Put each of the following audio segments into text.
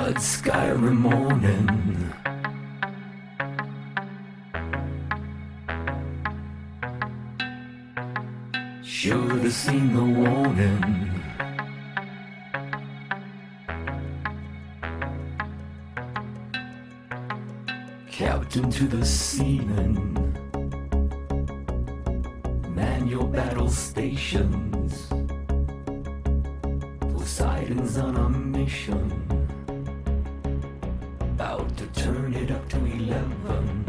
But sky every morning, should have seen the warning. Captain to the seamen, man your battle stations. Poseidon's on a mission, about to turn it up to 11.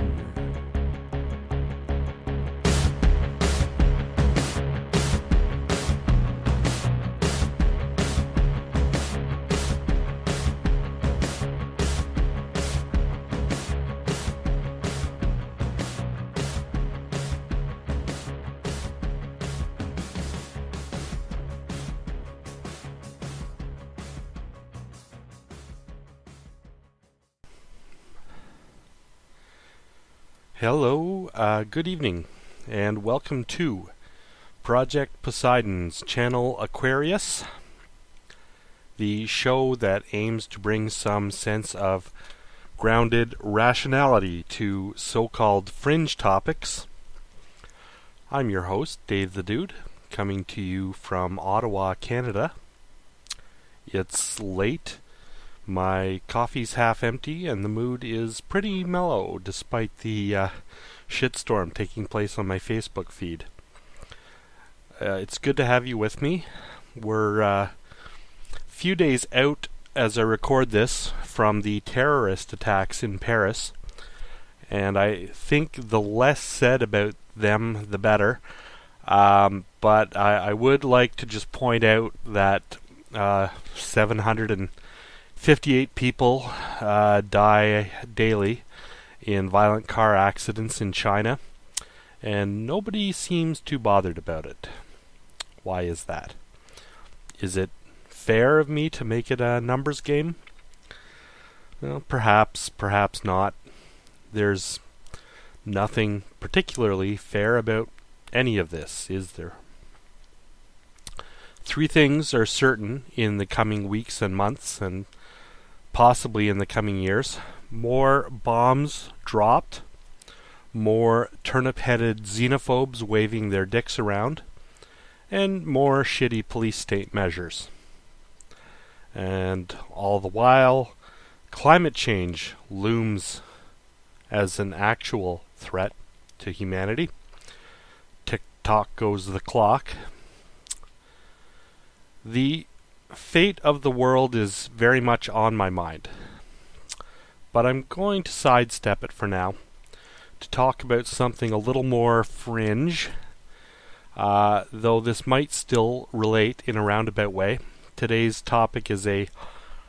Hello, good evening, and welcome to Project Poseidon's Channel Aquarius, the show that aims to bring some sense of grounded rationality to so-called fringe topics. I'm your host, Dave the Dude, coming to you from Ottawa, Canada. It's late. My coffee's half empty and the mood is pretty mellow despite the shitstorm taking place on my Facebook feed. It's good to have you with me. We're a few days out as I record this from the terrorist attacks in Paris, and I think the less said about them the better. But I would like to just point out that 758 people die daily in violent car accidents in China, and nobody seems too bothered about it. Why is that? Is it fair of me to make it a numbers game? Well, perhaps not. There's nothing particularly fair about any of this, is there? Three things are certain in the coming weeks and months, and possibly in the coming years. More bombs dropped, more turnip-headed xenophobes waving their dicks around, and more shitty police state measures. And all the while, climate change looms as an actual threat to humanity. Tick-tock goes the clock. The fate of the world is very much on my mind, but I'm going to sidestep it for now to talk about something a little more fringe, though this might still relate in a roundabout way. Today's topic is a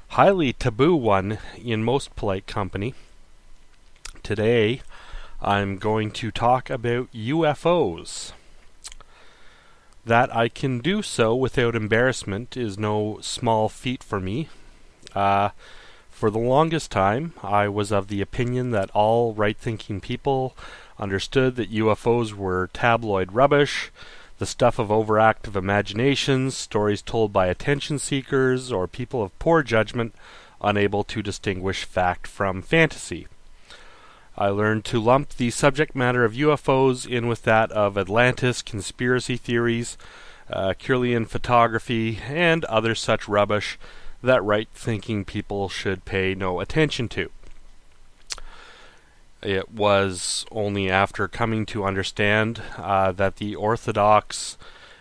highly taboo one in most polite company. Today I'm going to talk about UFOs. That I can do so without embarrassment is no small feat for me. For the longest time, I was of the opinion that all right-thinking people understood that UFOs were tabloid rubbish, the stuff of overactive imaginations, stories told by attention seekers, or people of poor judgment unable to distinguish fact from fantasy. I learned to lump the subject matter of UFOs in with that of Atlantis, conspiracy theories, Kirlian photography, and other such rubbish that right-thinking people should pay no attention to. It was only after coming to understand that the orthodox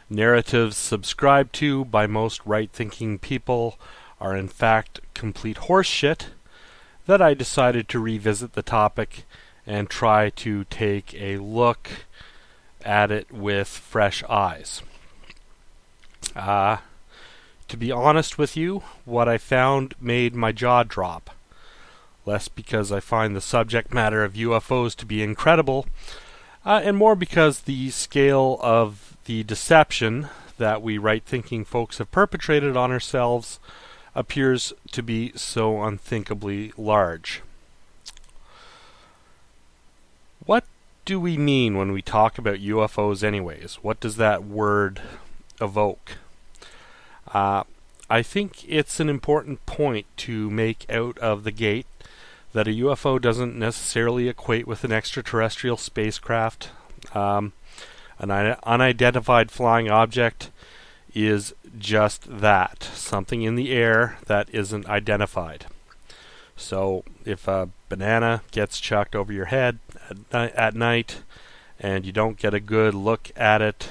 narratives subscribed to by most right-thinking people are in fact complete horseshit that I decided to revisit the topic and try to take a look at it with fresh eyes. To be honest with you, what I found made my jaw drop. Less because I find the subject matter of UFOs to be incredible, and more because the scale of the deception that we right-thinking folks have perpetrated on ourselves appears to be so unthinkably large. What do we mean when we talk about UFOs anyways? What does that word evoke? I think it's an important point to make out of the gate that a UFO doesn't necessarily equate with an extraterrestrial spacecraft. An unidentified flying object is just that, something in the air that isn't identified. So if a banana gets chucked over your head at night and you don't get a good look at it,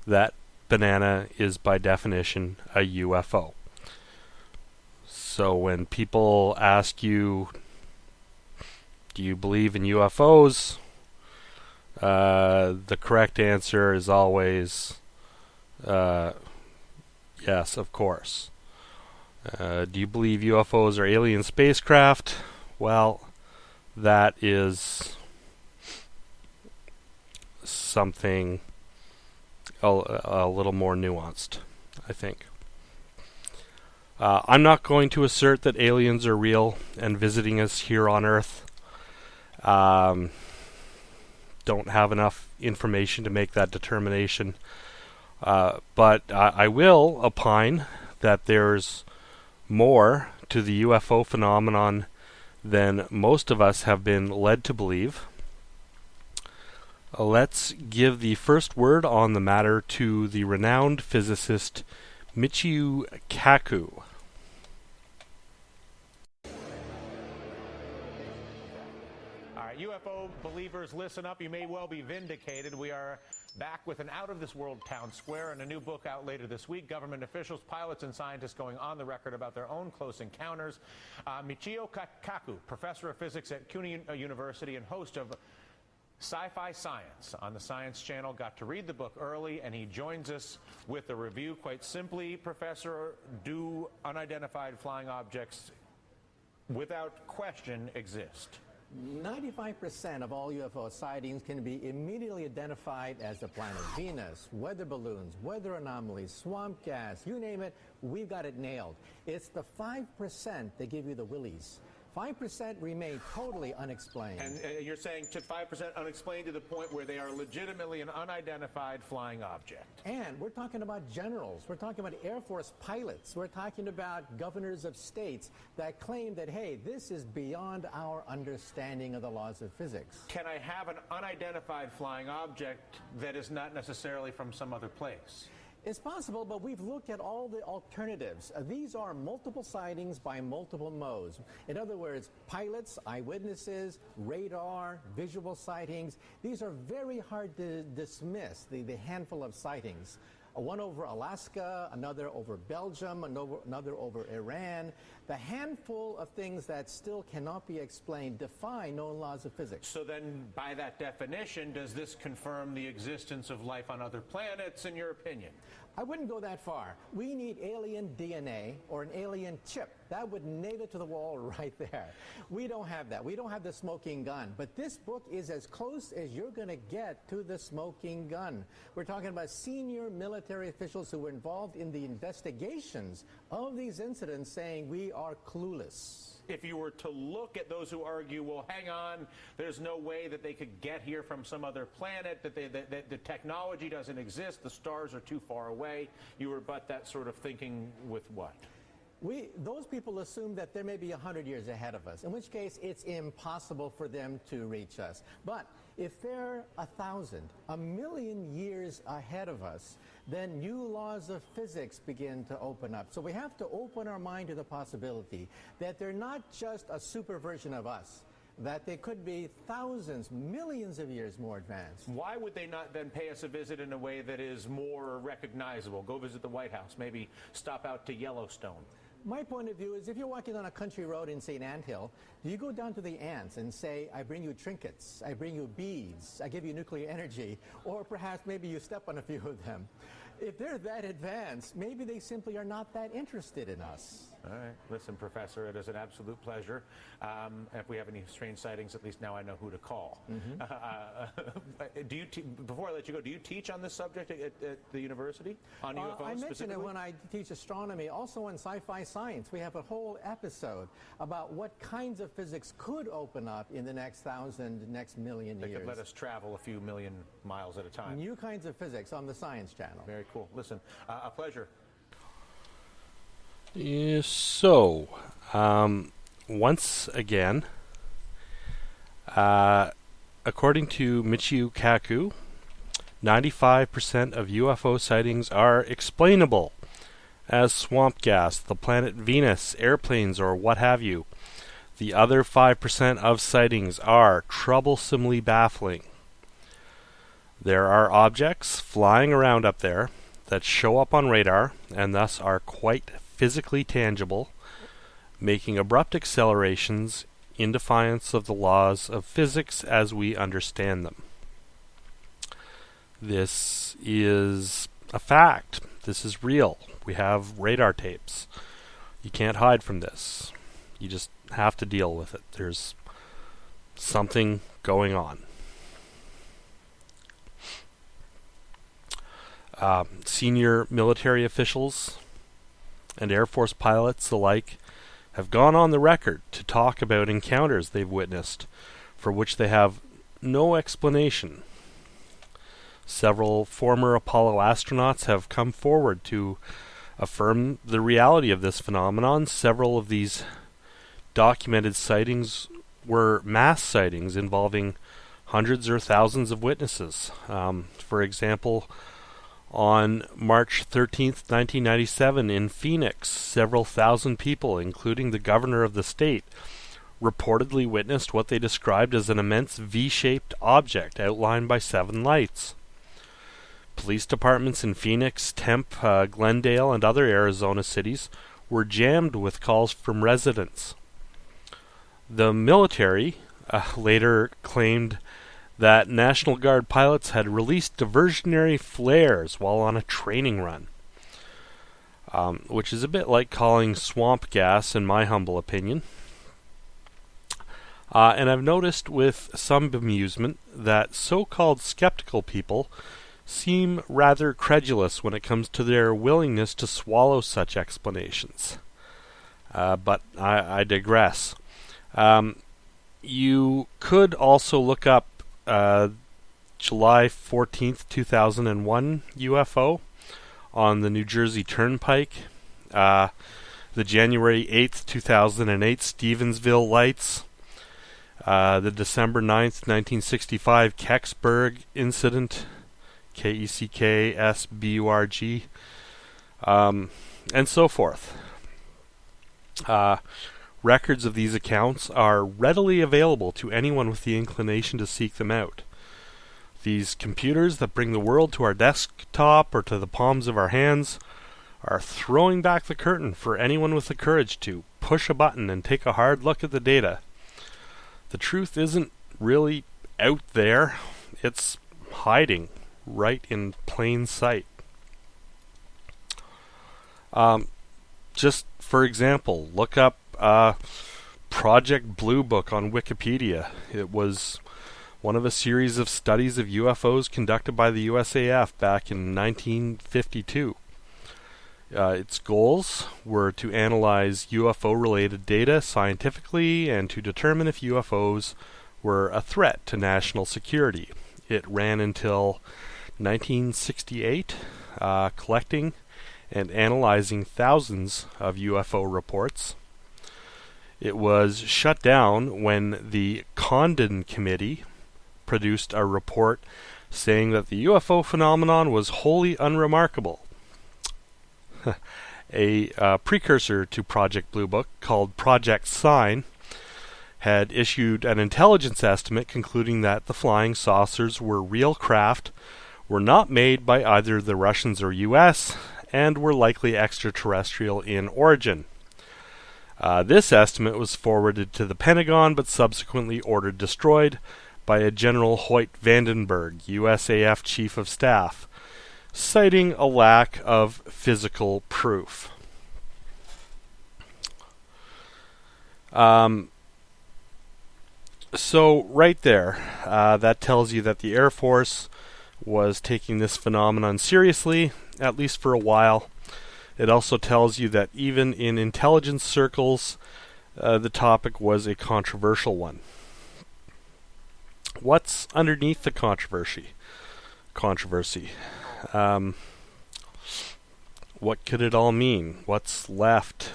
that banana is by definition a UFO. So when people ask you, do you believe in UFOs? The correct answer is always yes, of course. Do you believe UFOs are alien spacecraft? Well, that is something a little more nuanced, I think. I'm not going to assert that aliens are real and visiting us here on Earth. Don't have enough information to make that determination. But I will opine that there's more to the UFO phenomenon than most of us have been led to believe. Let's give the first word on the matter to the renowned physicist Michio Kaku. All right, UFO believers, listen up. You may well be vindicated. We are back with an out-of-this-world town square and a new book out later this week. Government officials, pilots, and scientists going on the record about their own close encounters. Michio Kaku, professor of physics at CUNY University and host of Sci-Fi Science on the Science Channel, got to read the book early, and he joins us with a review. Quite simply, Professor, do unidentified flying objects without question exist? 95% of all UFO sightings can be immediately identified as the planet Venus, weather balloons, weather anomalies, swamp gas, you name it, we've got it nailed. It's the 5% that give you the willies. 5% remain totally unexplained. And you're saying to 5% unexplained to the point where they are legitimately an unidentified flying object. And we're talking about generals. We're talking about Air Force pilots. We're talking about governors of states that claim that, hey, this is beyond our understanding of the laws of physics. Can I have an unidentified flying object that is not necessarily from some other place? It's possible, but we've looked at all the alternatives. These are multiple sightings by multiple modes. In other words, pilots, eyewitnesses, radar, visual sightings. These are very hard to dismiss, the handful of sightings. One over Alaska, another over Belgium, another over Iran. The handful of things that still cannot be explained defy known laws of physics. So then, by that definition, does this confirm the existence of life on other planets, in your opinion? I wouldn't go that far. We need alien DNA or an alien chip. That would nail it to the wall right there. We don't have that. We don't have the smoking gun. But this book is as close as you're going to get to the smoking gun. We're talking about senior military officials who were involved in the investigations of these incidents saying we are clueless. If you were to look at those who argue, well, hang on, there's no way that they could get here from some other planet, that the technology doesn't exist, the stars are too far away, you rebut that sort of thinking with what? Those people assume that there may be 100 years ahead of us, in which case it's impossible for them to reach us. But if they're 1,000, 1,000,000 years ahead of us, then new laws of physics begin to open up. So we have to open our mind to the possibility that they're not just a super version of us, that they could be thousands, millions of years more advanced. Why would they not then pay us a visit in a way that is more recognizable? Go visit the White House, maybe stop out to Yellowstone. My point of view is if you're walking on a country road in St. Anthill, do you go down to the ants and say, I bring you trinkets, I bring you beads, I give you nuclear energy, or perhaps maybe you step on a few of them? If they're that advanced, maybe they simply are not that interested in us. All right. Listen, Professor, it is an absolute pleasure. If we have any strange sightings, at least now I know who to call. Before I let you go, do you teach on this subject at the university, on UFOs I mention specifically? it when I teach astronomy. Also in Sci-Fi Science, we have a whole episode about what kinds of physics could open up in the next 1,000, next million years. They could let us travel a few million miles at a time. New kinds of physics on the Science Channel. Very cool. Listen, a pleasure. Once again, according to Michio Kaku, 95% of UFO sightings are explainable as swamp gas, the planet Venus, airplanes, or what have you. The other 5% of sightings are troublesomely baffling. There are objects flying around up there that show up on radar and thus are quite physically tangible, making abrupt accelerations in defiance of the laws of physics as we understand them. This is a fact. This is real. We have radar tapes. You can't hide from this. You just have to deal with it. There's something going on. Senior military officials and Air Force pilots alike have gone on the record to talk about encounters they've witnessed for which they have no explanation. Several former Apollo astronauts have come forward to affirm the reality of this phenomenon. Several of these documented sightings were mass sightings involving hundreds or thousands of witnesses. For example, on March 13th, 1997, in Phoenix, several thousand people, including the governor of the state, reportedly witnessed what they described as an immense V-shaped object outlined by 7 lights. Police departments in Phoenix, Tempe, Glendale, and other Arizona cities were jammed with calls from residents. The military later claimed that National Guard pilots had released diversionary flares while on a training run, which is a bit like calling swamp gas, in my humble opinion. And I've noticed with some bemusement that so-called skeptical people seem rather credulous when it comes to their willingness to swallow such explanations. But I digress. You could also look up July 14th, 2001 UFO on the New Jersey Turnpike, the January 8th, 2008 Stevensville lights, the December 9th, 1965 Kecksburg incident, Kecksburg, and so forth. Records of these accounts are readily available to anyone with the inclination to seek them out. These computers that bring the world to our desktop or to the palms of our hands are throwing back the curtain for anyone with the courage to push a button and take a hard look at the data. The truth isn't really out there. It's hiding right in plain sight. Just for example, look up Project Blue Book on Wikipedia. It was one of a series of studies of UFOs conducted by the USAF back in 1952. Its goals were to analyze UFO-related data scientifically and to determine if UFOs were a threat to national security. It ran until 1968, collecting and analyzing thousands of UFO reports. It was shut down when the Condon Committee produced a report saying that the UFO phenomenon was wholly unremarkable. A precursor to Project Blue Book, called Project Sign, had issued an intelligence estimate concluding that the flying saucers were real craft, were not made by either the Russians or US, and were likely extraterrestrial in origin. This estimate was forwarded to the Pentagon, but subsequently ordered destroyed by a General Hoyt Vandenberg, USAF Chief of Staff, citing a lack of physical proof. So right there, that tells you that the Air Force was taking this phenomenon seriously, at least for a while. It also tells you that even in intelligence circles, the topic was a controversial one. What's underneath the controversy? What could it all mean? What's left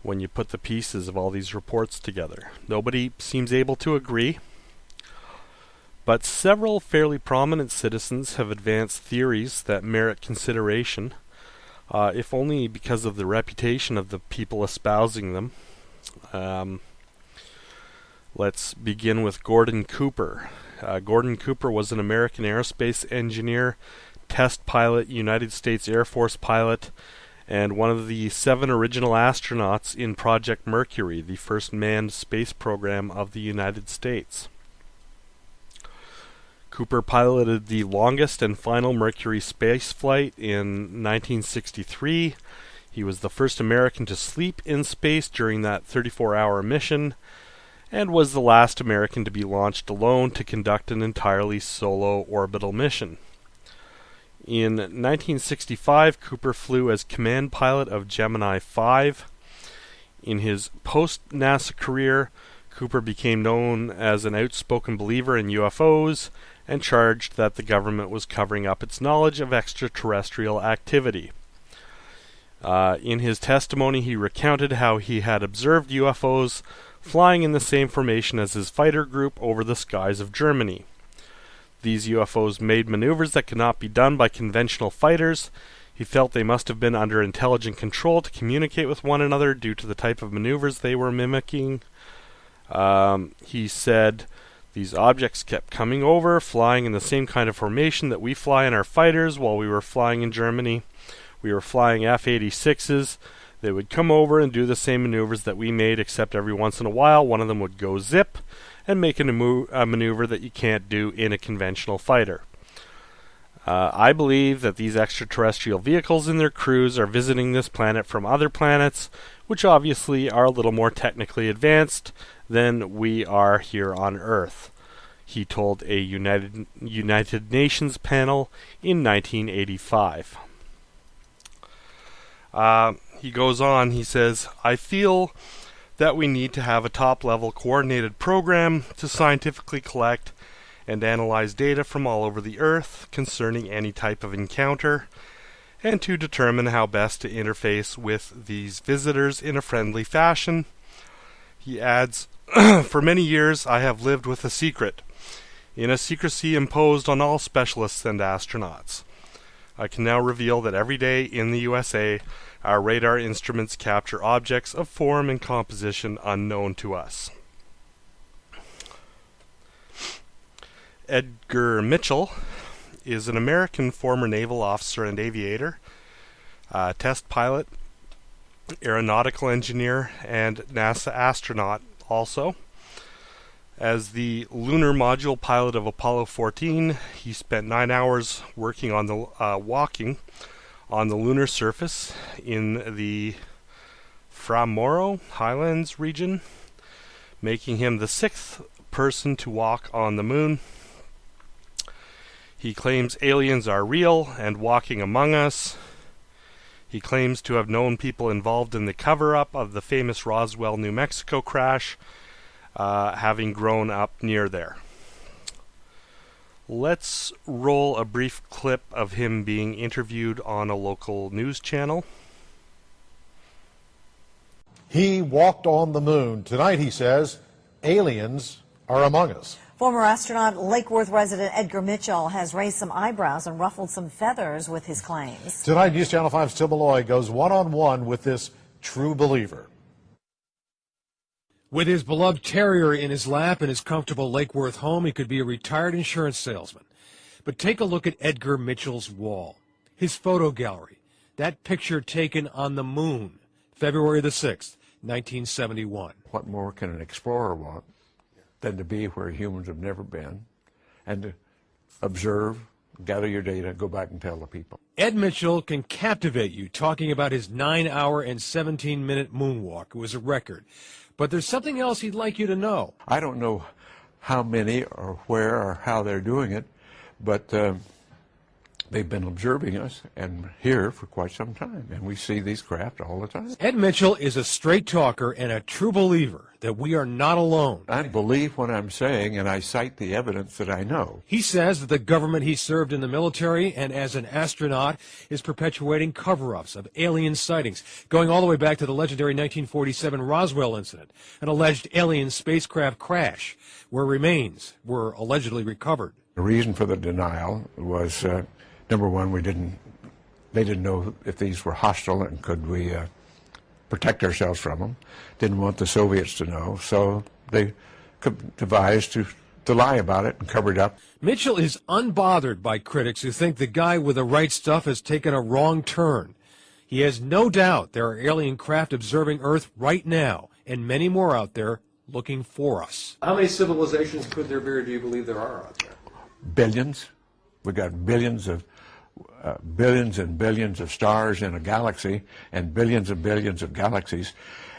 when you put the pieces of all these reports together? Nobody seems able to agree, but several fairly prominent citizens have advanced theories that merit consideration, if only because of the reputation of the people espousing them. Let's begin with Gordon Cooper. Gordon Cooper was an American aerospace engineer, test pilot, United States Air Force pilot, and one of the 7 original astronauts in Project Mercury, the first manned space program of the United States. Cooper piloted the longest and final Mercury space flight in 1963. He was the first American to sleep in space during that 34-hour mission, and was the last American to be launched alone to conduct an entirely solo orbital mission. In 1965, Cooper flew as command pilot of Gemini 5. In his post-NASA career, Cooper became known as an outspoken believer in UFOs and charged that the government was covering up its knowledge of extraterrestrial activity. In his testimony, he recounted how he had observed UFOs flying in the same formation as his fighter group over the skies of Germany. These UFOs made maneuvers that could not be done by conventional fighters. He felt they must have been under intelligent control to communicate with one another due to the type of maneuvers they were mimicking. He said, "These objects kept coming over, flying in the same kind of formation that we fly in our fighters while we were flying in Germany. We were flying F-86s. They would come over and do the same maneuvers that we made, except every once in a while one of them would go zip and make a maneuver that you can't do in a conventional fighter. I believe that these extraterrestrial vehicles and their crews are visiting this planet from other planets, which obviously are a little more technically advanced than we are here on Earth," he told a United Nations panel in 1985. He goes on, he says, "I feel that we need to have a top-level coordinated program to scientifically collect and analyze data from all over the Earth concerning any type of encounter, and to determine how best to interface with these visitors in a friendly fashion." He adds, "For many years I have lived with a secret, in a secrecy imposed on all specialists and astronauts. I can now reveal that every day in the USA, our radar instruments capture objects of form and composition unknown to us." Edgar Mitchell is an American former naval officer and aviator, test pilot, aeronautical engineer, and NASA astronaut also. As the lunar module pilot of Apollo 14, he spent 9 hours working on the walking on the lunar surface in the Framoro Highlands region, making him the 6th person to walk on the moon. He claims aliens are real and walking among us. He claims to have known people involved in the cover-up of the famous Roswell, New Mexico crash, having grown up near there. Let's roll a brief clip of him being interviewed on a local news channel. He walked on the moon. Tonight, he says, aliens are among us. Former astronaut Lake Worth resident Edgar Mitchell has raised some eyebrows and ruffled some feathers with his claims. Tonight, News Channel 5's Tim Malloy goes one-on-one with this true believer. With his beloved terrier in his lap in his comfortable Lake Worth home, he could be a retired insurance salesman. But take a look at Edgar Mitchell's wall, his photo gallery, that picture taken on the moon, February the 6th, 1971. What more can an explorer want than to be where humans have never been and to observe, gather your data, go back and tell the people? Ed Mitchell can captivate you talking about his 9-hour and 17-minute moonwalk. It was a record. But there's something else he'd like you to know. I don't know how many or where or how they're doing it, but They've been observing us and here for quite some time, and we see these craft all the time. Ed Mitchell is a straight talker and a true believer that we are not alone. I believe what I'm saying, and I cite the evidence that I know. He says that the government he served in the military and as an astronaut is perpetuating cover-ups of alien sightings, going all the way back to the legendary 1947 Roswell incident, an alleged alien spacecraft crash where remains were allegedly recovered. The reason for the denial was, number one, they didn't know if these were hostile and could we protect ourselves from them. Didn't want the Soviets to know, so they devised to lie about it and cover it up. Mitchell is unbothered by critics who think the guy with the right stuff has taken a wrong turn. He has no doubt there are alien craft observing Earth right now, and many more out there looking for us. How many civilizations could there be, or do you believe there are out there? Billions. We got billions and billions of stars in a galaxy, and billions of galaxies,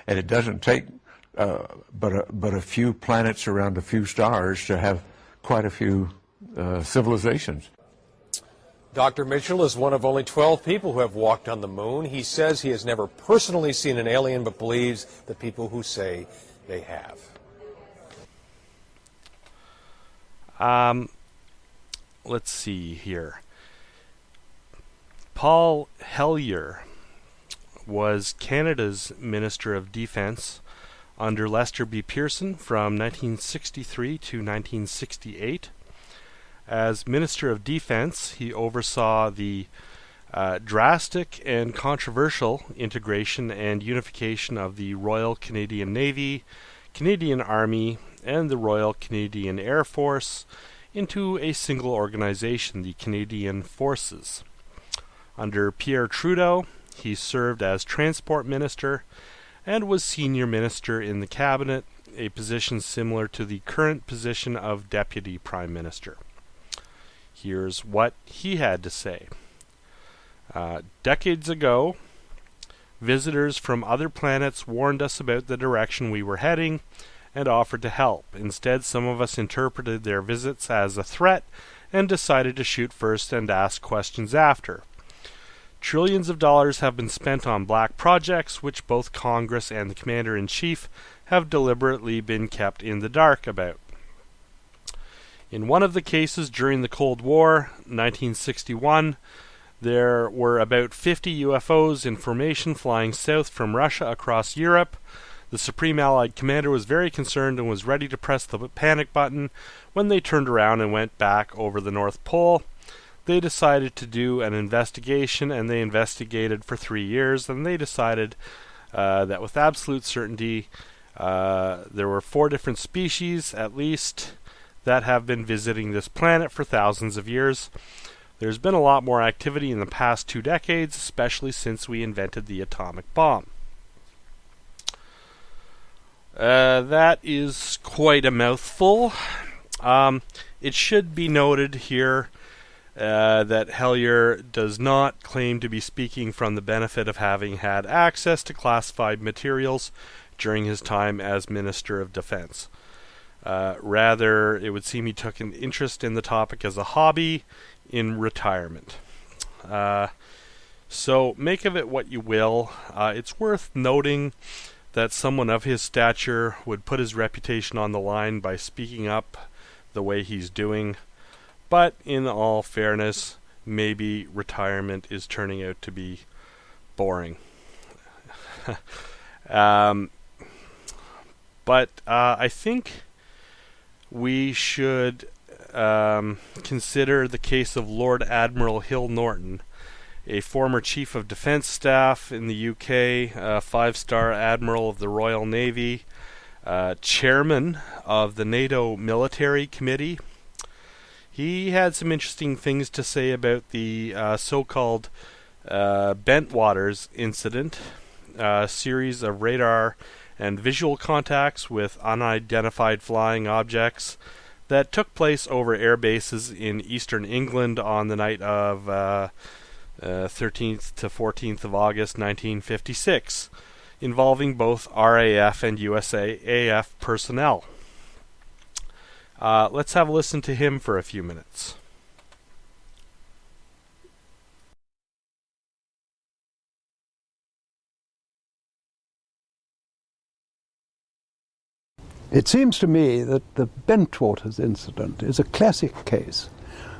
and it doesn't take but a few planets around a few stars to have quite a few civilizations. Dr. Mitchell is one of only 12 people who have walked on the moon. He says he has never personally seen an alien, but believes the people who say they have. Let's see here. Paul Hellyer was Canada's Minister of Defence under Lester B. Pearson from 1963 to 1968. As Minister of Defence, he oversaw the drastic and controversial integration and unification of the Royal Canadian Navy, Canadian Army, and the Royal Canadian Air Force into a single organization, the Canadian Forces. Under Pierre Trudeau, he served as Transport Minister and was Senior Minister in the Cabinet, a position similar to the current position of Deputy Prime Minister. Here's what he had to say. Decades ago, visitors from other planets warned us about the direction we were heading and offered to help. Instead, some of us interpreted their visits as a threat and decided to shoot first and ask questions after. Trillions of dollars have been spent on black projects, which both Congress and the Commander-in-Chief have deliberately been kept in the dark about. In one of the cases during the Cold War, 1961, there were about 50 UFOs in formation flying south from Russia across Europe. The Supreme Allied Commander was very concerned and was ready to press the panic button when they turned around and went back over the North Pole. They decided to do an investigation, and they investigated for 3 years, and they decided that with absolute certainty there were 4 different species, at least, that have been visiting this planet for thousands of years. There's been a lot more activity in the past 2 decades, especially since we invented the atomic bomb. That is quite a mouthful. It should be noted here that Hellyer does not claim to be speaking from the benefit of having had access to classified materials during his time as Minister of Defense. Rather, it would seem he took an interest in the topic as a hobby in retirement. So make of it what you will. It's worth noting that someone of his stature would put his reputation on the line by speaking up the way he's doing. But in all fairness, maybe retirement is turning out to be boring. But I think we should consider the case of Lord Admiral Hill Norton, a former Chief of Defence Staff in the UK, a 5-star Admiral of the Royal Navy, Chairman of the NATO Military Committee. He had some interesting things to say about the so-called Bentwaters incident, a series of radar and visual contacts with unidentified flying objects that took place over air bases in eastern England on the night of 13th to 14th of August 1956, involving both RAF and USAF personnel. Let's have a listen to him for a few minutes. It seems to me that the Bentwaters incident is a classic case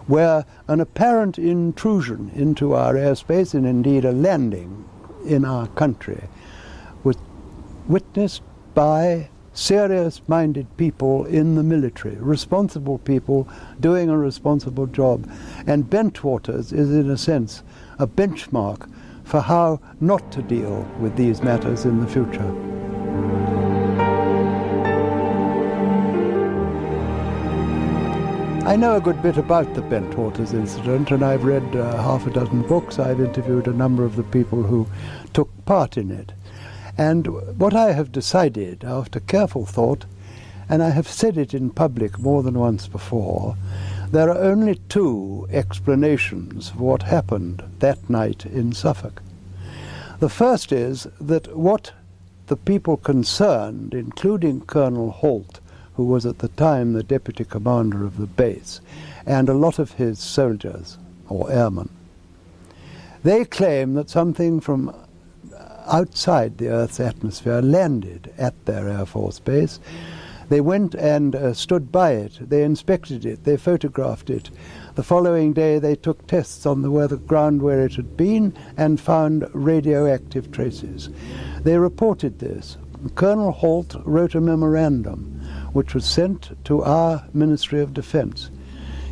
where an apparent intrusion into our airspace, and indeed a landing in our country, was witnessed by serious-minded people in the military, responsible people doing a responsible job. And Bentwaters is, in a sense, a benchmark for how not to deal with these matters in the future. I know a good bit about the Bentwaters incident, and I've read half a dozen books. I've interviewed a number of the people who took part in it. And what I have decided, after careful thought, and I have said it in public more than once before, there are only two explanations for what happened that night in Suffolk. The first is that what the people concerned, including Colonel Holt, who was at the time the deputy commander of the base, and a lot of his soldiers, or airmen, they claim that something from outside the Earth's atmosphere landed at their Air Force base. They went and stood by it, they inspected it, they photographed it. The following day they took tests on the ground where it had been and found radioactive traces. They reported this. Colonel Holt wrote a memorandum which was sent to our Ministry of Defence.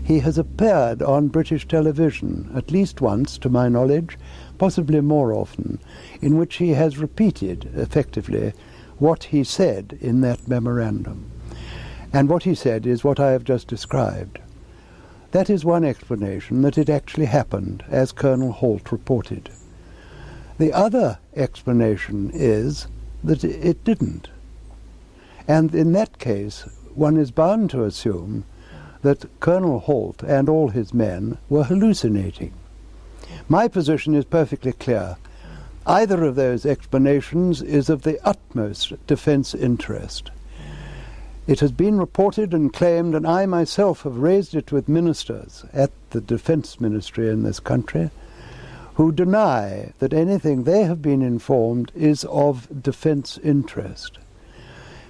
He has appeared on British television at least once, to my knowledge, possibly more often, in which he has repeated, effectively, what he said in that memorandum. And what he said is what I have just described. That is one explanation, that it actually happened, as Colonel Holt reported. The other explanation is that it didn't. And in that case, one is bound to assume that Colonel Holt and all his men were hallucinating. My position is perfectly clear. Either of those explanations is of the utmost defence interest. It has been reported and claimed, and I myself have raised it with ministers at the Defence Ministry in this country, who deny that anything they have been informed is of defence interest.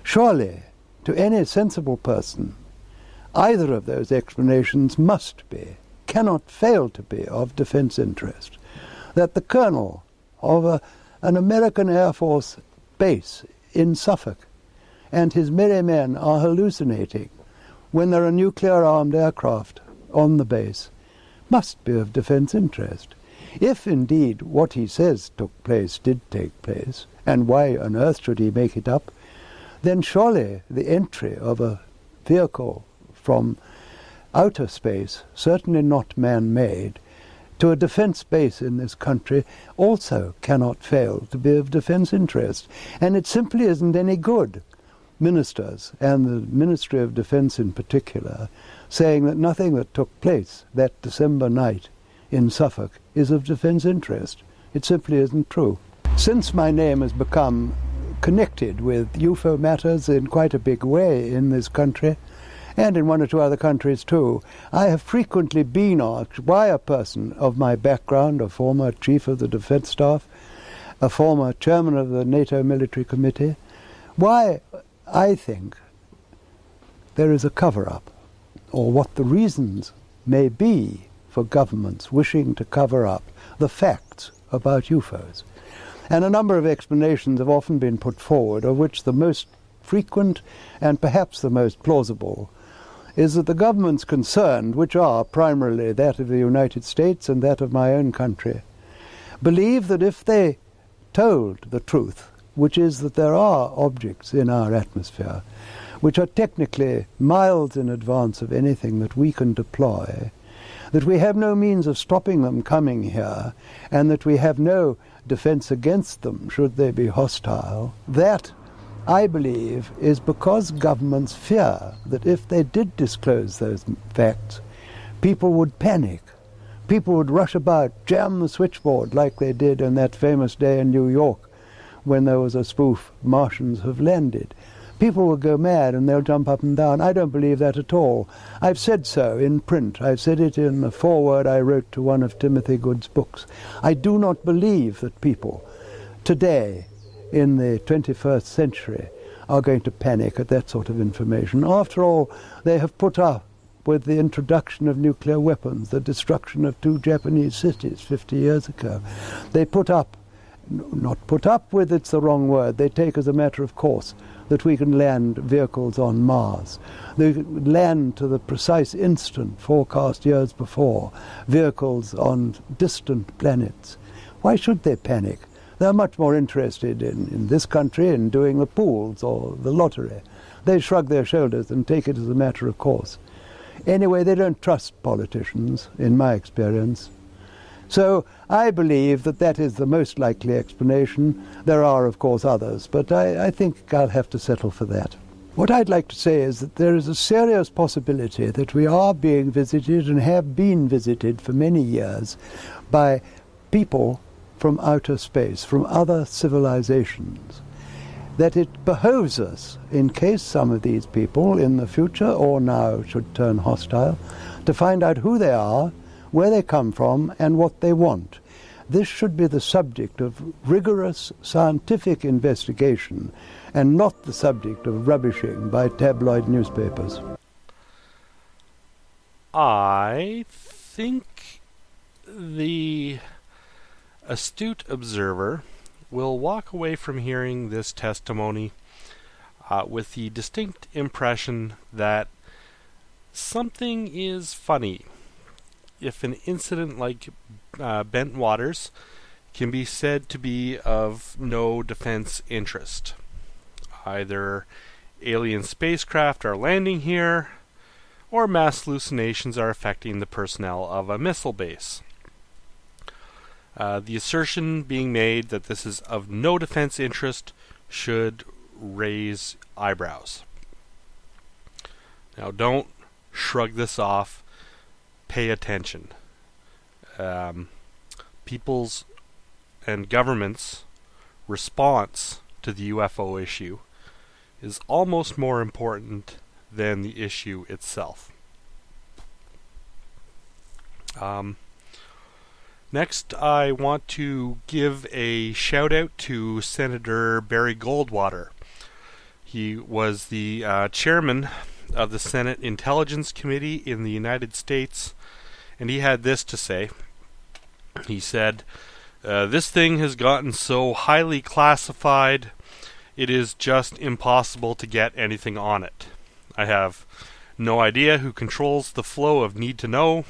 Surely, to any sensible person, either of those explanations must be, cannot fail to be, of defence interest. That the colonel of an American Air Force base in Suffolk and his merry men are hallucinating when there are nuclear-armed aircraft on the base must be of defence interest. If indeed what he says took place did take place, and why on earth should he make it up, then surely the entry of a vehicle from outer space, certainly not man-made, to a defence base in this country also cannot fail to be of defence interest. And it simply isn't any good, ministers, and the Ministry of Defence in particular, saying that nothing that took place that December night in Suffolk is of defence interest. It simply isn't true. Since my name has become connected with UFO matters in quite a big way in this country, and in one or two other countries too, I have frequently been asked why a person of my background, a former chief of the defence staff, a former chairman of the NATO military committee, why I think there is a cover-up, or what the reasons may be for governments wishing to cover up the facts about UFOs. And a number of explanations have often been put forward, of which the most frequent and perhaps the most plausible is that the governments concerned, which are primarily that of the United States and that of my own country, believe that if they told the truth, which is that there are objects in our atmosphere which are technically miles in advance of anything that we can deploy, that we have no means of stopping them coming here, and that we have no defence against them should they be hostile, that, I believe, is because governments fear that if they did disclose those facts, people would panic. People would rush about, jam the switchboard like they did on that famous day in New York when there was a spoof, Martians have landed. People will go mad and they'll jump up and down. I don't believe that at all. I've said so in print. I've said it in the foreword I wrote to one of Timothy Good's books. I do not believe that people today, in the 21st century, are going to panic at that sort of information. After all, they have put up with the introduction of nuclear weapons, the destruction of 2 Japanese cities 50 years ago. They not put up with, it's the wrong word, they take as a matter of course that we can land vehicles on Mars. They land to the precise instant forecast years before, vehicles on distant planets. Why should they panic? They're much more interested in this country in doing the pools or the lottery. They shrug their shoulders and take it as a matter of course. Anyway, they don't trust politicians, in my experience. So I believe that that is the most likely explanation. There are, of course, others, but I think I'll have to settle for that. What I'd like to say is that there is a serious possibility that we are being visited and have been visited for many years by people from outer space, from other civilizations. That it behoves us, in case some of these people in the future or now should turn hostile, to find out who they are, where they come from, and what they want. This should be the subject of rigorous scientific investigation and not the subject of rubbishing by tabloid newspapers. I think the astute observer will walk away from hearing this testimony with the distinct impression that something is funny if an incident like Bent Waters can be said to be of no defense interest. Either alien spacecraft are landing here, or mass hallucinations are affecting the personnel of a missile base. The assertion being made that this is of no defense interest should raise eyebrows. Now, don't shrug this off. Pay attention. People's and governments' response to the UFO issue is almost more important than the issue itself. Next, I want to give a shout out to Senator Barry Goldwater. He was the chairman of the Senate Intelligence Committee in the United States, and he had this to say. He said, "This thing has gotten so highly classified, it is just impossible to get anything on it. I have no idea who controls the flow of need to know,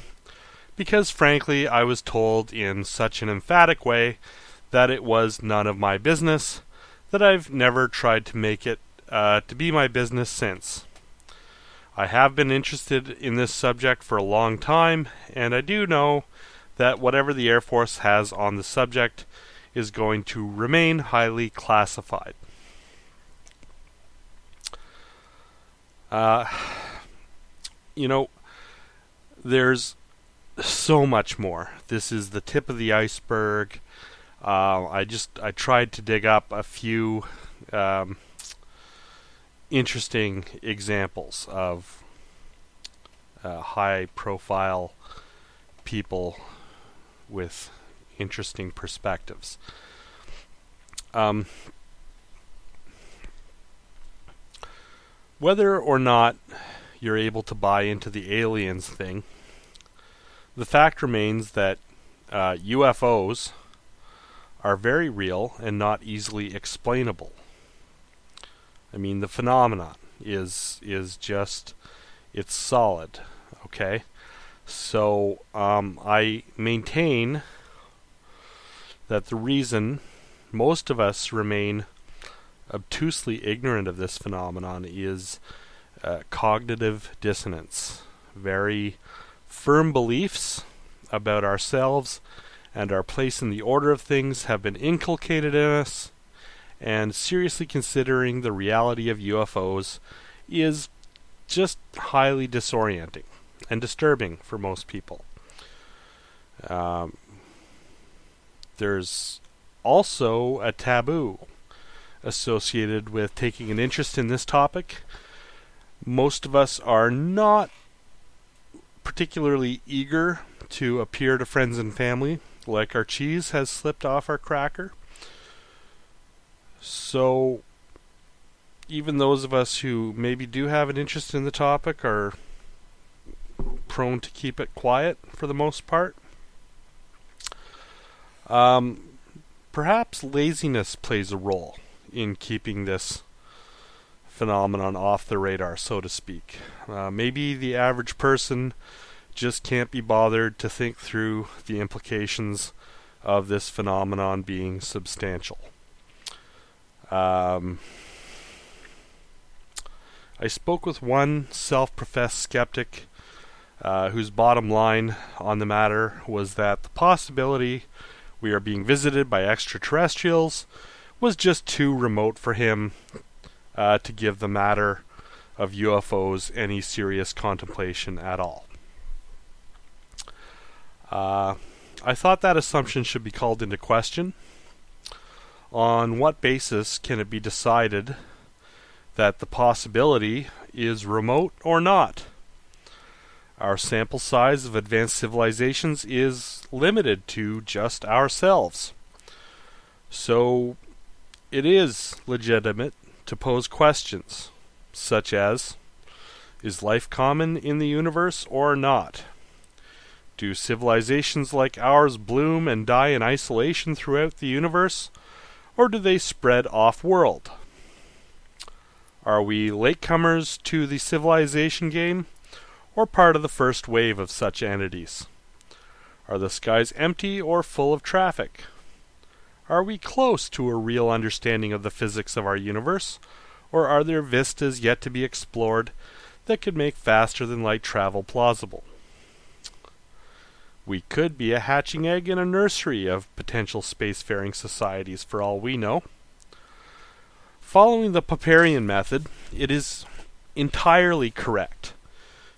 because frankly I was told in such an emphatic way that it was none of my business, that I've never tried to make it to be my business since. I have been interested in this subject for a long time, and I do know that whatever the Air Force has on the subject is going to remain highly classified." There's so much more. This is the tip of the iceberg. I tried to dig up a few interesting examples of high-profile people with interesting perspectives. Whether or not you're able to buy into the aliens thing, the fact remains that UFOs are very real and not easily explainable. I mean, the phenomenon is just, it's solid, okay? So I maintain that the reason most of us remain obtusely ignorant of this phenomenon is cognitive dissonance. Very firm beliefs about ourselves and our place in the order of things have been inculcated in us, and seriously considering the reality of UFOs is just highly disorienting and disturbing for most people. There's also a taboo associated with taking an interest in this topic. Most of us are not particularly eager to appear to friends and family like our cheese has slipped off our cracker. So even those of us who maybe do have an interest in the topic are prone to keep it quiet for the most part. Perhaps laziness plays a role in keeping this phenomenon off the radar, so to speak. Maybe the average person just can't be bothered to think through the implications of this phenomenon being substantial. I spoke with one self-professed skeptic whose bottom line on the matter was that the possibility we are being visited by extraterrestrials was just too remote for him to give the matter of UFOs any serious contemplation at all. I thought that assumption should be called into question. On what basis can it be decided that the possibility is remote or not? Our sample size of advanced civilizations is limited to just ourselves. So it is legitimate to pose questions such as, is life common in the universe or not? Do civilizations like ours bloom and die in isolation throughout the universe, or do they spread off-world? Are we latecomers to the civilization game, or part of the first wave of such entities? Are the skies empty or full of traffic? Are we close to a real understanding of the physics of our universe, or are there vistas yet to be explored that could make faster-than-light travel plausible? We could be a hatching egg in a nursery of potential spacefaring societies for all we know. Following the Popperian method, it is entirely correct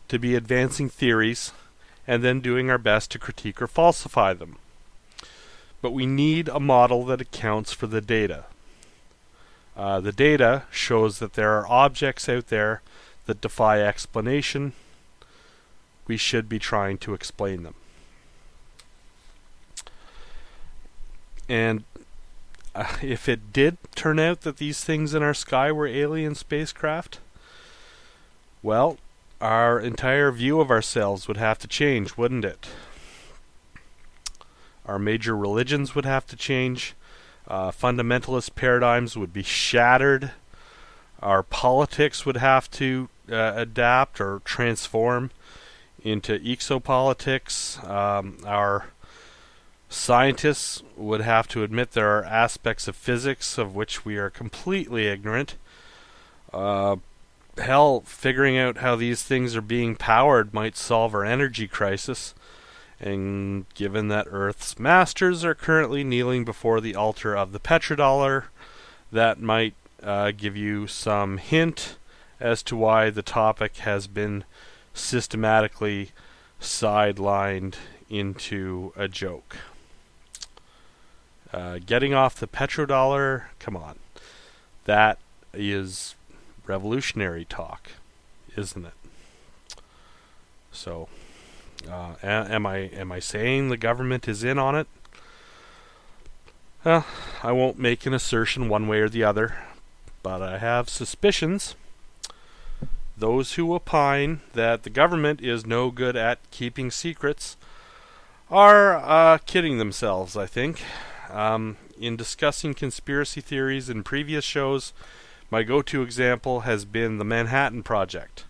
to be advancing theories and then doing our best to critique or falsify them. But we need a model that accounts for the data. The data shows that there are objects out there that defy explanation. We should be trying to explain them. And if it did turn out that these things in our sky were alien spacecraft, well, our entire view of ourselves would have to change, wouldn't it? Our major religions would have to change. Fundamentalist paradigms would be shattered. Our politics would have to adapt or transform into exopolitics. Our scientists would have to admit there are aspects of physics of which we are completely ignorant. Hell, figuring out how these things are being powered might solve our energy crisis. And given that Earth's masters are currently kneeling before the altar of the petrodollar, that might give you some hint as to why the topic has been systematically sidelined into a joke. Getting off the petrodollar, come on. That is revolutionary talk, isn't it? So, am I saying the government is in on it? Well, I won't make an assertion one way or the other, but I have suspicions. Those who opine that the government is no good at keeping secrets are kidding themselves, I think. In discussing conspiracy theories in previous shows, my go-to example has been the Manhattan Project,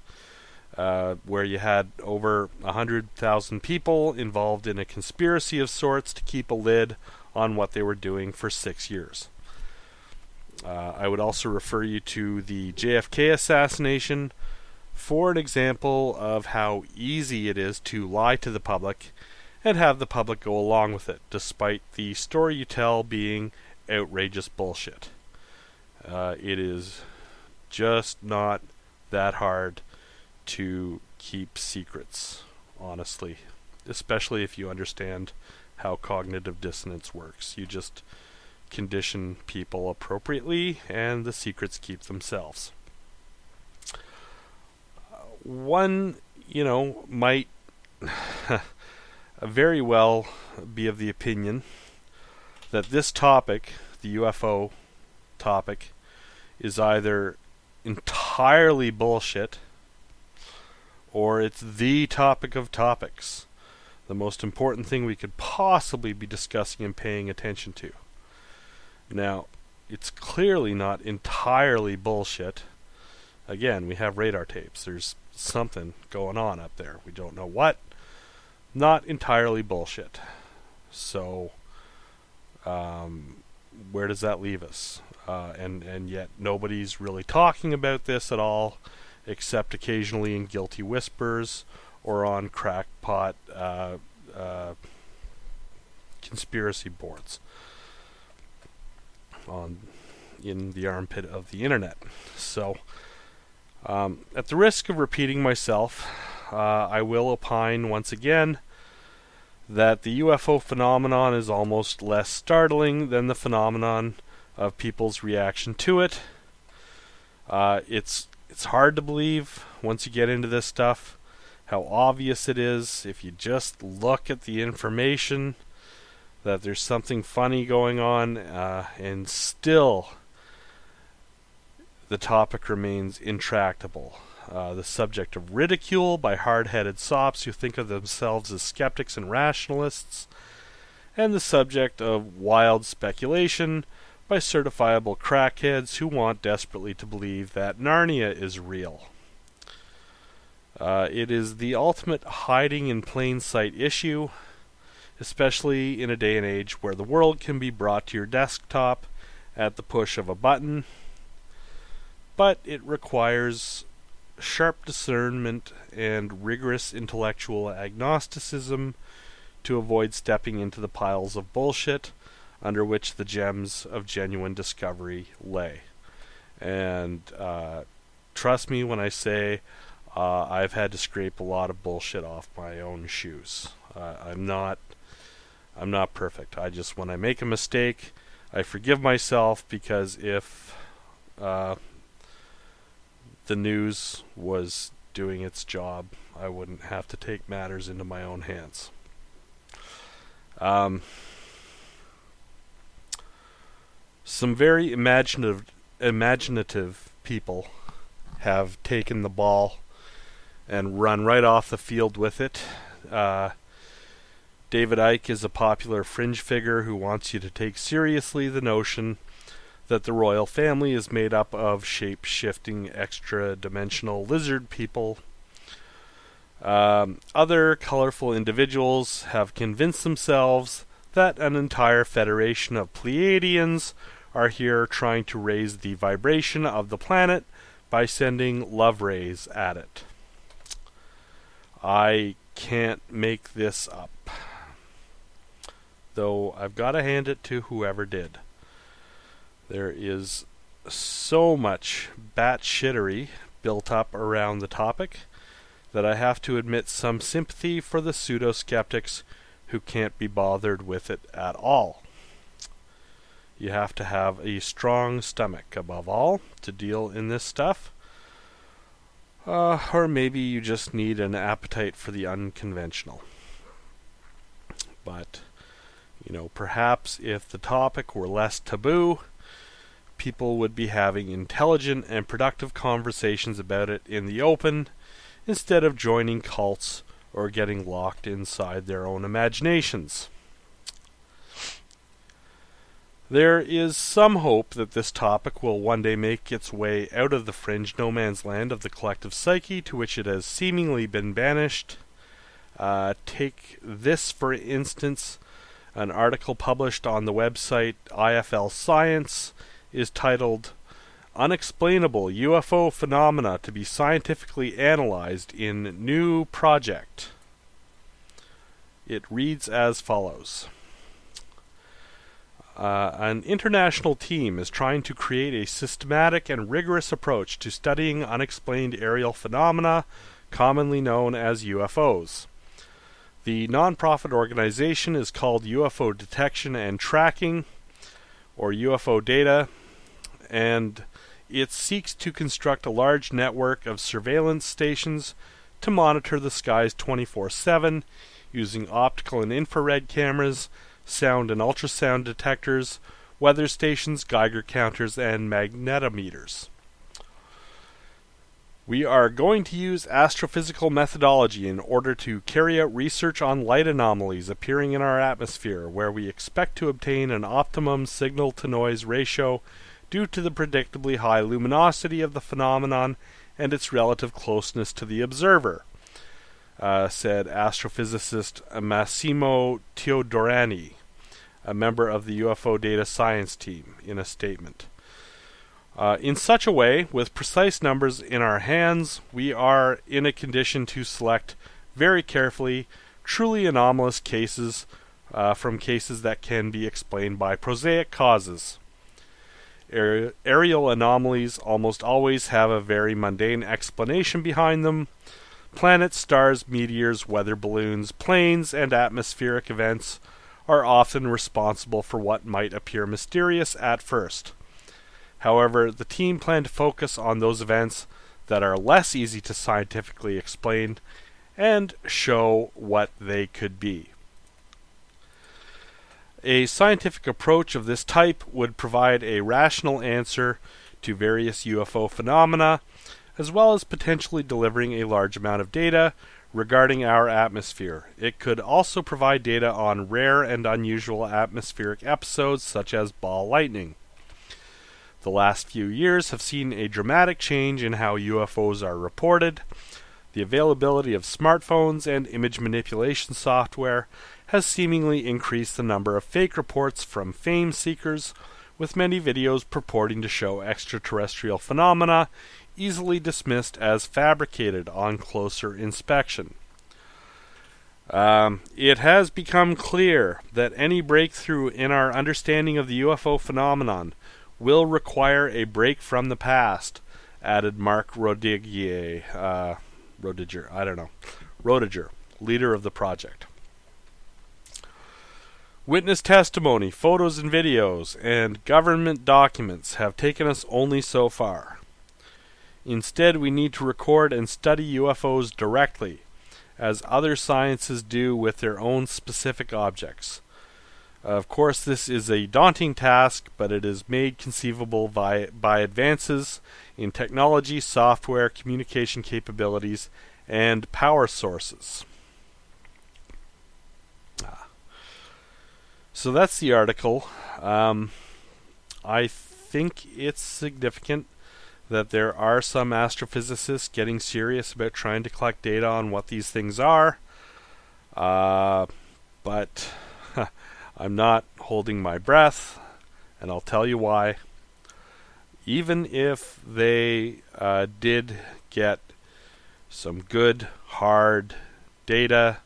where you had over 100,000 people involved in a conspiracy of sorts to keep a lid on what they were doing for 6 years. I would also refer you to the JFK assassination for an example of how easy it is to lie to the public and have the public go along with it, despite the story you tell being outrageous bullshit. It is just not that hard to keep secrets, honestly, especially if you understand how cognitive dissonance works. You just condition people appropriately, and the secrets keep themselves. One, might very well be of the opinion that this topic, the UFO topic, is either entirely bullshit, or it's the topic of topics, the most important thing we could possibly be discussing and paying attention to. Now, it's clearly not entirely bullshit. Again, we have radar tapes. There's something going on up there. We don't know what. Not entirely bullshit. So, where does that leave us? And yet nobody's really talking about this at all, except occasionally in guilty whispers or on crackpot conspiracy boards in the armpit of the internet. So, at the risk of repeating myself, I will opine once again that the UFO phenomenon is almost less startling than the phenomenon of people's reaction to it. It's hard to believe once you get into this stuff how obvious it is if you just look at the information that there's something funny going on, and still the topic remains intractable. The subject of ridicule by hard-headed sops who think of themselves as skeptics and rationalists, and the subject of wild speculation by certifiable crackheads who want desperately to believe that Narnia is real. It is the ultimate hiding in plain sight issue, especially in a day and age where the world can be brought to your desktop at the push of a button, but it requires sharp discernment and rigorous intellectual agnosticism to avoid stepping into the piles of bullshit under which the gems of genuine discovery lay. And trust me when I say I've had to scrape a lot of bullshit off my own shoes. I'm not perfect. When I make a mistake, I forgive myself, because if the news was doing its job, I wouldn't have to take matters into my own hands. Some very imaginative people have taken the ball and run right off the field with it. David Icke is a popular fringe figure who wants you to take seriously the notion that the royal family is made up of shape-shifting, extra-dimensional lizard people. Other colorful individuals have convinced themselves that an entire federation of Pleiadians are here trying to raise the vibration of the planet by sending love rays at it. I can't make this up, though I've got to hand it to whoever did. There is so much batshittery built up around the topic that I have to admit some sympathy for the pseudo-skeptics who can't be bothered with it at all. You have to have a strong stomach, above all, to deal in this stuff. Or maybe you just need an appetite for the unconventional. But, perhaps if the topic were less taboo, people would be having intelligent and productive conversations about it in the open, instead of joining cults or getting locked inside their own imaginations. There is some hope that this topic will one day make its way out of the fringe no man's land of the collective psyche to which it has seemingly been banished. Take this, for instance. An article published on the website IFL Science is titled Unexplainable UFO Phenomena to be Scientifically Analyzed in New Project. It reads as follows. An international team is trying to create a systematic and rigorous approach to studying unexplained aerial phenomena, commonly known as UFOs. The non-profit organization is called UFO Detection and Tracking, or UFO Data, and it seeks to construct a large network of surveillance stations to monitor the skies 24/7 using optical and infrared cameras, sound and ultrasound detectors, weather stations, Geiger counters, and magnetometers. We are going to use astrophysical methodology in order to carry out research on light anomalies appearing in our atmosphere, where we expect to obtain an optimum signal-to-noise ratio due to the predictably high luminosity of the phenomenon and its relative closeness to the observer, said astrophysicist Massimo Teodorani, a member of the UFO data science team, in a statement. In such a way, with precise numbers in our hands, we are in a condition to select very carefully truly anomalous cases from cases that can be explained by prosaic causes. Aerial anomalies almost always have a very mundane explanation behind them. Planets, stars, meteors, weather balloons, planes, and atmospheric events are often responsible for what might appear mysterious at first. However, the team planned to focus on those events that are less easy to scientifically explain and show what they could be. A scientific approach of this type would provide a rational answer to various UFO phenomena, as well as potentially delivering a large amount of data regarding our atmosphere. It could also provide data on rare and unusual atmospheric episodes such as ball lightning. The last few years have seen a dramatic change in how UFOs are reported. The availability of smartphones and image manipulation software has seemingly increased the number of fake reports from fame seekers, with many videos purporting to show extraterrestrial phenomena easily dismissed as fabricated on closer inspection. It has become clear that any breakthrough in our understanding of the UFO phenomenon will require a break from the past, added Mark Rodiger, leader of the project. Witness testimony, photos and videos, and government documents have taken us only so far. Instead, we need to record and study UFOs directly, as other sciences do with their own specific objects. Of course, this is a daunting task, but it is made conceivable by advances in technology, software, communication capabilities, and power sources. So that's the article. I think it's significant that there are some astrophysicists getting serious about trying to collect data on what these things are. But I'm not holding my breath, and I'll tell you why. Even if they did get some good, hard data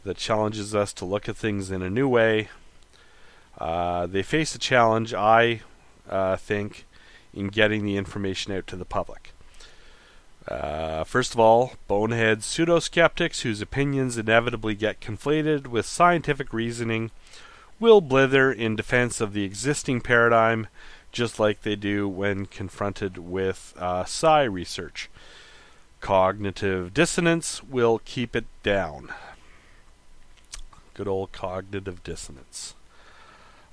that challenges us to look at things in a new way, they face a challenge, I think, in getting the information out to the public. First of all, bonehead pseudo-skeptics whose opinions inevitably get conflated with scientific reasoning will blither in defense of the existing paradigm, just like they do when confronted with psi research. Cognitive dissonance will keep it down. Good old cognitive dissonance.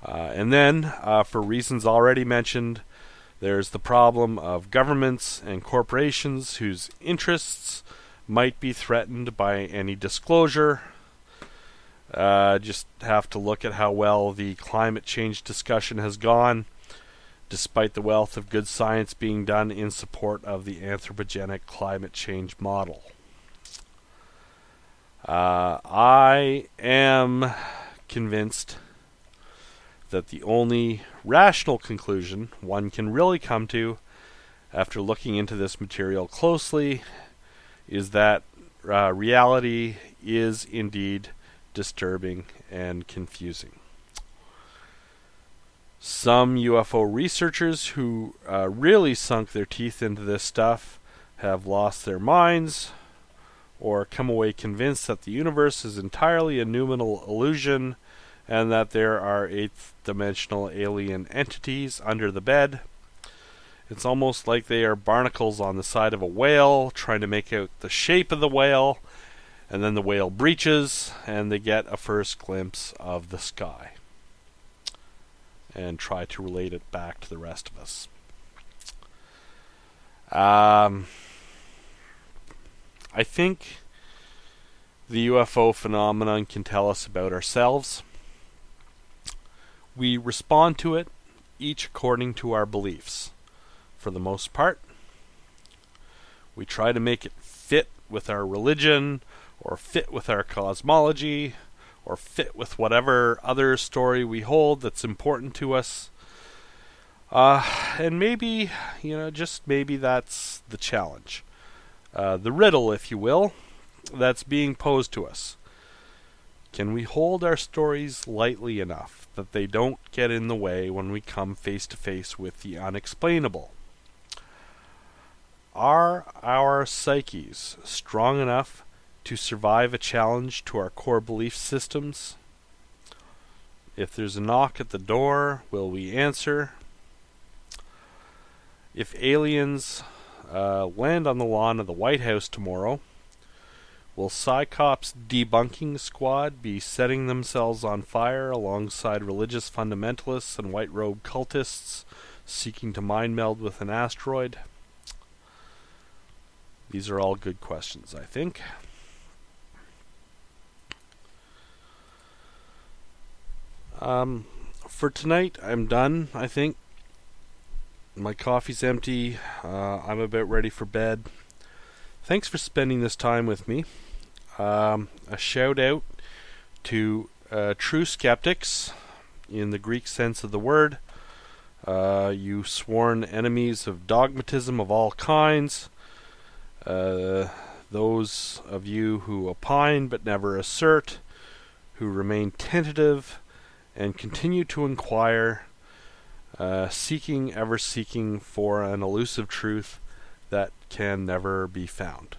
And then, for reasons already mentioned, there's the problem of governments and corporations whose interests might be threatened by any disclosure. Just have to look at how well the climate change discussion has gone, despite the wealth of good science being done in support of the anthropogenic climate change model. I am convinced that the only rational conclusion one can really come to after looking into this material closely is that reality is indeed disturbing and confusing. Some UFO researchers who really sunk their teeth into this stuff have lost their minds or come away convinced that the universe is entirely a noumenal illusion and that there are eighth-dimensional alien entities under the bed. It's almost like they are barnacles on the side of a whale trying to make out the shape of the whale, and then the whale breaches and they get a first glimpse of the sky and try to relate it back to the rest of us. I think the UFO phenomenon can tell us about ourselves. We respond to it, each according to our beliefs. For the most part, we try to make it fit with our religion, or fit with our cosmology, or fit with whatever other story we hold that's important to us. And maybe, just maybe that's the challenge. The riddle, if you will, that's being posed to us. Can we hold our stories lightly enough that they don't get in the way when we come face to face with the unexplainable? Are our psyches strong enough to survive a challenge to our core belief systems? If there's a knock at the door, will we answer? If aliens land on the lawn of the White House tomorrow, will Psychop's debunking squad be setting themselves on fire alongside religious fundamentalists and white-robed cultists seeking to mind meld with an asteroid? These are all good questions, I think. For tonight, I'm done, I think. My coffee's empty. I'm about ready for bed. Thanks for spending this time with me. A shout out to true skeptics, in the Greek sense of the word. You sworn enemies of dogmatism of all kinds. Those of you who opine but never assert, who remain tentative and continue to inquire, ever seeking for an elusive truth that can never be found.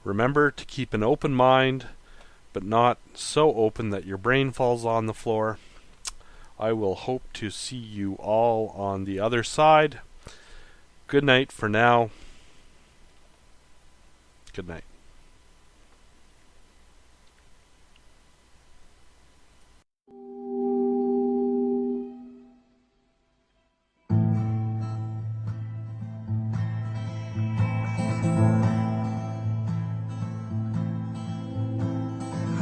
Remember to keep an open mind, but not so open that your brain falls on the floor. I will hope to see you all on the other side. Good night for now. Good night.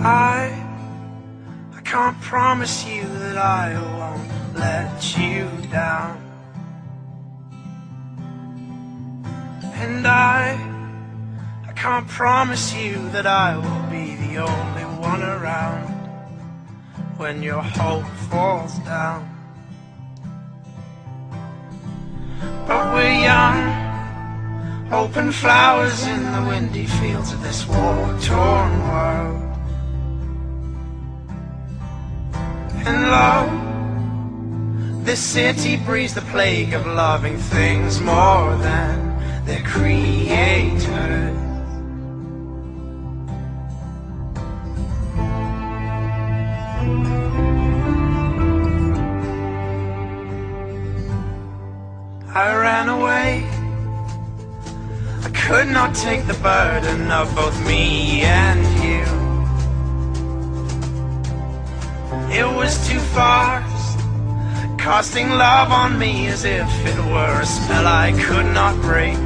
I can't promise you that I won't let you down. And I can't promise you that I will be the only one around when your hope falls down. But we're young, open flowers in the windy fields of this war-torn world. And lo, this city breeds the plague of loving things more than their creators. I ran away. I could not take the burden of both me and you. It was too fast, casting love on me as if it were a spell I could not break,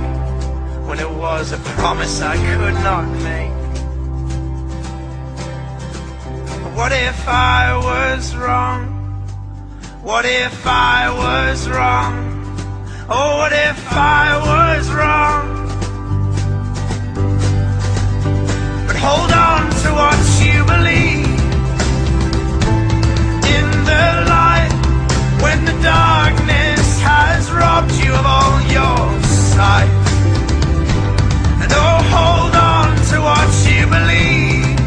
when it was a promise I could not make. What if I was wrong? What if I was wrong? Oh, what if I was wrong? But hold on to what you believe. In the light, when the darkness has robbed you of all your sight. And oh, hold on to what you believe.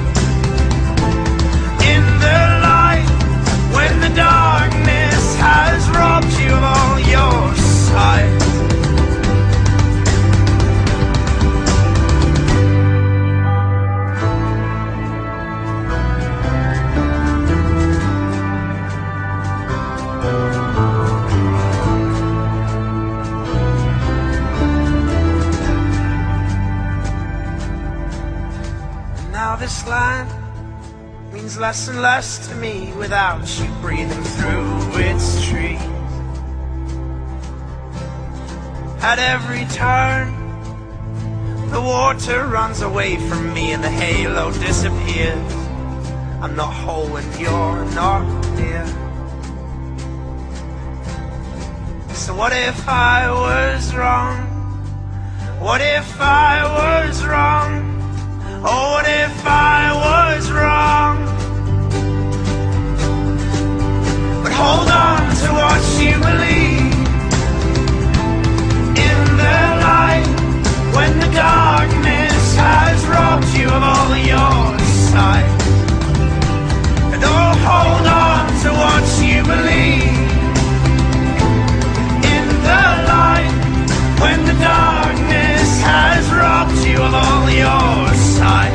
In the light, when the darkness has robbed you of all your sight. Now this land means less and less to me without you breathing through its trees. At every turn, The water runs away from me and the halo disappears. I'm not whole when you're not near. So what if I was wrong? What if I was wrong? Oh, what if I was wrong? But hold on to what you believe. In the light, when the darkness has robbed you of all your sight. And oh, hold on to what you believe. In the light, when the darkness has robbed you of all your sight.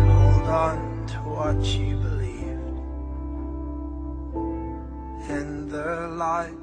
Hold on to what you believed. In the light,